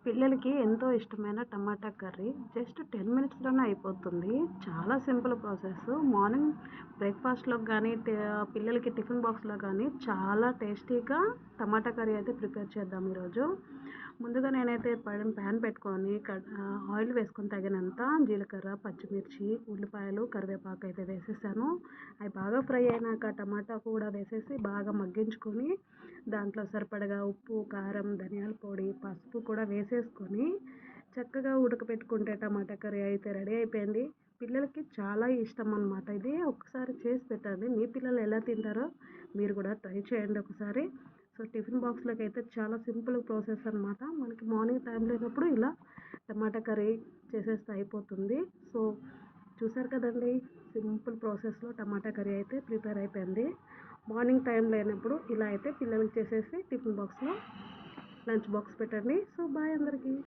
పిల్లలకి ఎంతో ఇష్టమైన టమాటా కర్రీ జస్ట్ 10 మినిట్స్‌లోనే అయిపోతుంది. చాలా సింపుల్ ప్రాసెస్. మార్నింగ్ బ్రేక్‌ఫాస్ట్‌లోకి గానీ, పిల్లలకి టిఫిన్ బాక్స్‌లో గానీ చాలా టేస్టీగా టమాటా కర్రీ అయితే ప్రిపేర్ చేద్దాం ఈరోజు. ముందుగా నేనైతే ప్యాన్ పెట్టుకొని ఆయిల్ వేసుకొని తగినంత జీలకర్ర, పచ్చిమిర్చి, ఉల్లిపాయలు, కరివేపాకు అయితే వేసేసాను. అవి బాగా ఫ్రై అయినాక టమాటా కూడా వేసేసి బాగా మగ్గించుకొని దాంట్లో సరిపడగా ఉప్పు, కారం, ధనియాల పొడి, పసుపు కూడా వేసేసుకొని చక్కగా ఉడకపెట్టుకుంటే టమాటా కర్రీ అయితే రెడీ అయిపోయింది. పిల్లలకి చాలా ఇష్టం అన్నమాట ఇది. ఒక్కసారి చేసి పెట్టండి. మీ పిల్లలు ఎలా తింటారో మీరు కూడా ట్రై చేయండి ఒకసారి. సో, టిఫిన్ బాక్స్‌లోకి అయితే చాలా సింపుల్ ప్రాసెస్ అన్నమాట. మనకి మార్నింగ్ టైం లేనప్పుడు ఇలా టమాటా కర్రీ చేసేస్తే అయిపోతుంది. సో, చూసారు కదండీ! సింపుల్ ప్రాసెస్‌లో టమాటా కర్రీ అయితే ప్రిపేర్ అయిపోయింది. మార్నింగ్ టైం లేనప్పుడు ఇలా అయితే పిల్లలకి చేసేసి టిఫిన్ బాక్స్‌లో లంచ్ బాక్స్ పెట్టండి. సో, బాయ్ అందరికీ.